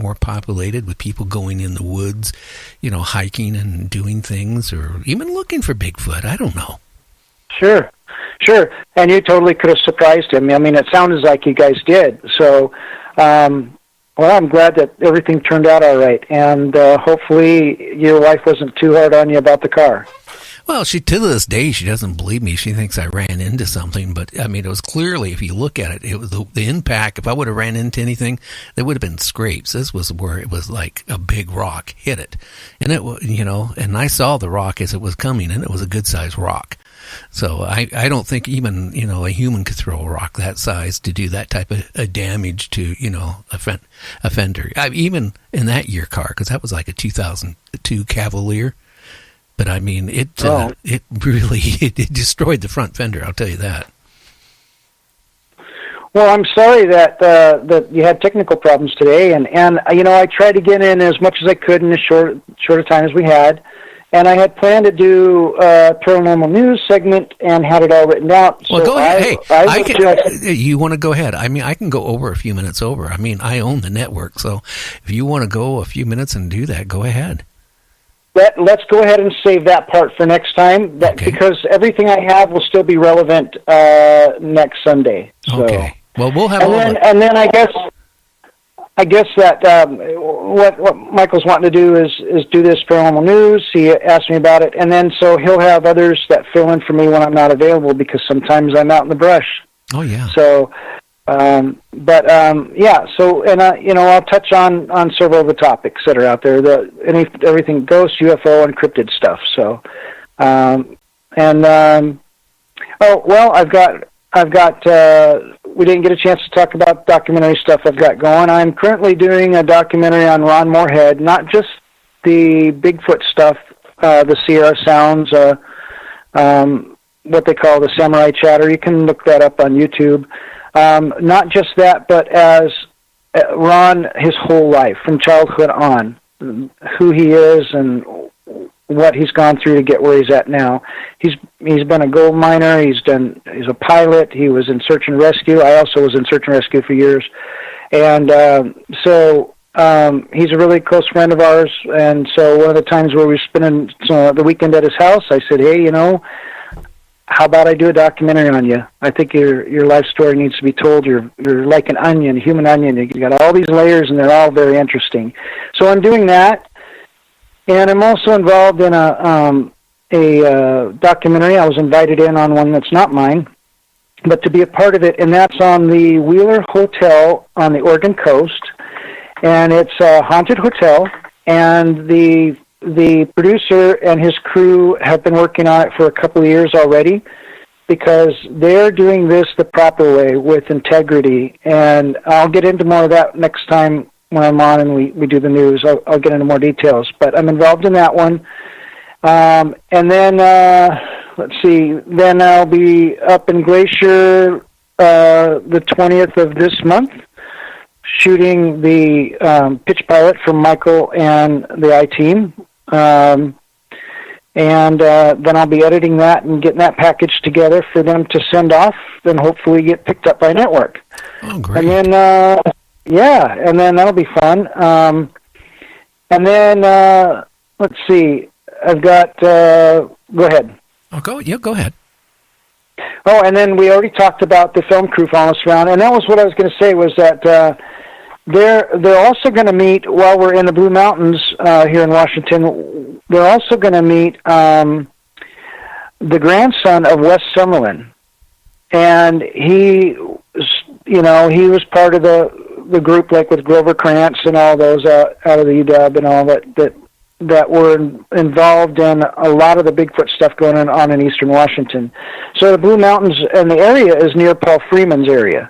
more populated with people going in the woods, hiking and doing things, or even looking for Bigfoot. I don't know. Sure. And you totally could have surprised him. I mean, it sounded like you guys did. So, well, I'm glad that everything turned out all right. And hopefully your wife wasn't too hard on you about the car. Well, to this day, she doesn't believe me. She thinks I ran into something. But, I mean, it was clearly, if you look at it, it was the impact. If I would have ran into anything, there would have been scrapes. This was where it was like a big rock hit it. And it was, and I saw the rock as it was coming, and it was a good-sized rock. So I don't think even, a human could throw a rock that size to do that type of damage to, a fender. Even in that year car, because that was like a 2002 Cavalier. But I mean, it really it destroyed the front fender. I'll tell you that. Well, I'm sorry that you had technical problems today, and I tried to get in as much as I could in as short a time as we had, and I had planned to do a paranormal news segment and had it all written out. Well, go ahead. You want to go ahead? I mean, I can go over a few minutes over. I mean, I own the network, so if you want to go a few minutes and do that, go ahead. Let's go ahead and save that part for next time, because everything I have will still be relevant next Sunday. So. Okay. Well, we'll have and then I guess that what Michael's wanting to do is do this paranormal news. He asked me about it, and then so he'll have others that fill in for me when I'm not available, because sometimes I'm out in the brush. Oh yeah. So. So, and I'll touch on several of the topics that are out there, everything ghost, UFO, encrypted stuff. So, I've got, we didn't get a chance to talk about documentary stuff I've got going. I'm currently doing a documentary on Ron Moorhead, not just the Bigfoot stuff, the Sierra Sounds, what they call the samurai chatter. You can look that up on YouTube. Not just that, but as Ron, his whole life, from childhood on, who he is and what he's gone through to get where he's at now. He's been a gold miner. He's a pilot. He was in search and rescue. I also was in search and rescue for years, and he's a really close friend of ours. And so one of the times where we were spending the weekend at his house, I said, "Hey, how about I do a documentary on you? I think your life story needs to be told. You're like an onion, a human onion. You got all these layers, and they're all very interesting." So I'm doing that, and I'm also involved in a documentary. I was invited in on one that's not mine, but to be a part of it, and that's on the Wheeler Hotel on the Oregon coast, and it's a haunted hotel, and the producer and his crew have been working on it for a couple of years already, because they're doing this the proper way with integrity. And I'll get into more of that next time when I'm on and we do the news. I'll get into more details. But I'm involved in that one. And then, let's see, then I'll be up in Glacier the 20th of this month, shooting the pitch pilot for Michael and the I-Team. And then I'll be editing that and getting that package together for them to send off, then hopefully get picked up by network. Oh, great. And then, and then that'll be fun. And then, let's see, I've got, go ahead. Oh, go ahead. Oh, and then we already talked about the film crew following us around, and that was what I was going to say, was that they're also going to meet while we're in the Blue Mountains here in Washington. They're also going to meet the grandson of Wes Summerlin, and he was part of the group, like with Grover Krantz and all those out of the UW and all that were involved in a lot of the Bigfoot stuff going on in eastern Washington. So the Blue Mountains and the area is near Paul Freeman's area.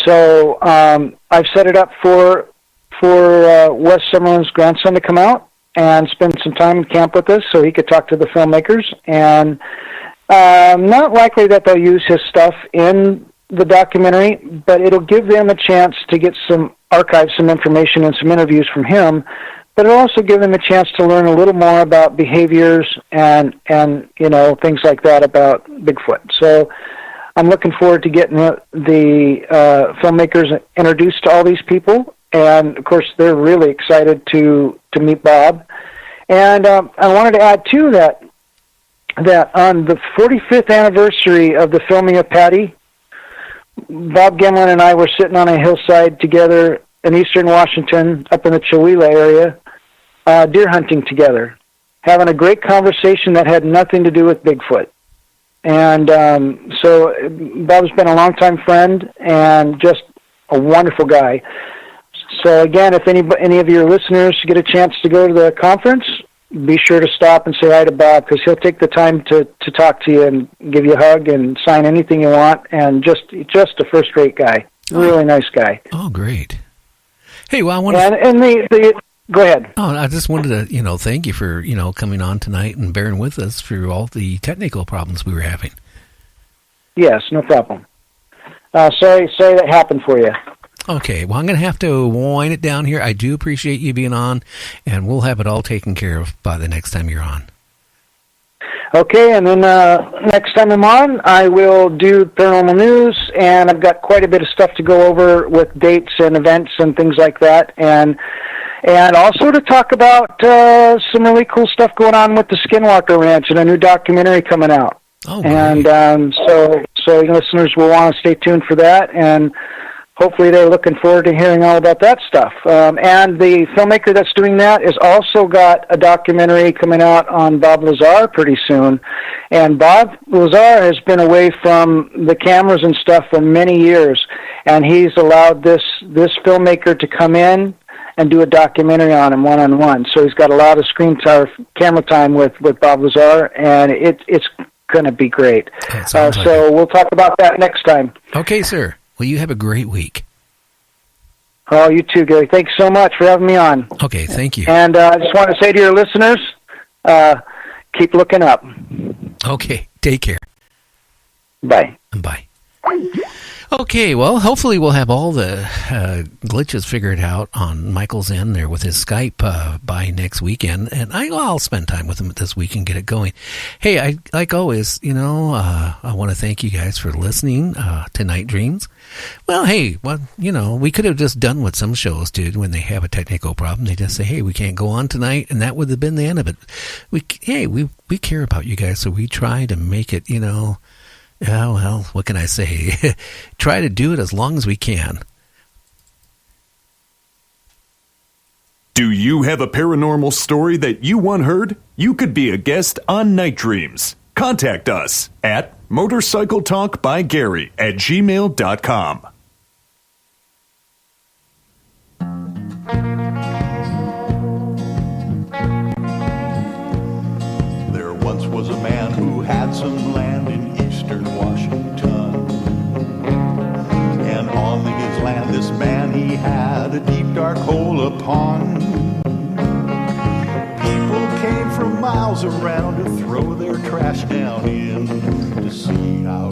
So I've set it up for Wes Summerlin's grandson to come out and spend some time in camp with us so he could talk to the filmmakers. And not likely that they'll use his stuff in the documentary, but it'll give them a chance to get some archives, some information, and some interviews from him. But it'll also give them a chance to learn a little more about behaviors and things like that about Bigfoot. So I'm looking forward to getting the filmmakers introduced to all these people and of course they're really excited to meet Bob. And I wanted to add too that on the 45th anniversary of the filming of Patty, Bob Gimlin and I were sitting on a hillside together in eastern Washington, up in the Chewelah area, deer hunting together, having a great conversation that had nothing to do with Bigfoot. And so Bob's been a longtime friend and just a wonderful guy. So again, if any of your listeners get a chance to go to the conference, be sure to stop and say hi to Bob, because he'll take the time to talk to you and give you a hug and sign anything you want. And just a first-rate guy, really nice guy. Oh, great! Hey, well, I want to go ahead. Oh, I just wanted to thank you for coming on tonight and bearing with us through all the technical problems we were having. Yes, no problem. Sorry that happened for you. Okay, well, I'm going to have to wind it down here. I do appreciate you being on, and we'll have it all taken care of by the next time you're on. Okay, and then next time I'm on, I will do paranormal news, and I've got quite a bit of stuff to go over with dates and events and things like that, and also to talk about some really cool stuff going on with the Skinwalker Ranch and a new documentary coming out. Oh, and so listeners will want to stay tuned for that, and hopefully they're looking forward to hearing all about that stuff. And the filmmaker that's doing that has also got a documentary coming out on Bob Lazar pretty soon. And Bob Lazar has been away from the cameras and stuff for many years, and he's allowed this filmmaker to come in and do a documentary on him one-on-one. So he's got a lot of camera time with Bob Lazar, and it's going to be great. So we'll talk about that next time. Okay, sir. Well, you have a great week. Oh, you too, Gary. Thanks so much for having me on. Okay, thank you. And I just want to say to your listeners, keep looking up. Okay, take care. Bye. Bye. Okay, well, hopefully we'll have all the glitches figured out on Michael's end there with his Skype by next weekend, and I'll spend time with him this week and get it going. Hey, like always, I want to thank you guys for listening to Night Dreams. Well, hey, we could have just done what some shows do when they have a technical problem. They just say, hey, we can't go on tonight, and that would have been the end of it. We care about you guys, so we try to make it, yeah, well, what can I say? Try to do it as long as we can. Do you have a paranormal story that you want heard? You could be a guest on Night Dreams. Contact us at motorcycletalkbygary@gmail.com. There once was a man who had some land in eastern Washington, and on his land this man he had a deep dark hole upon. People came from miles around to throw their trash down in to see how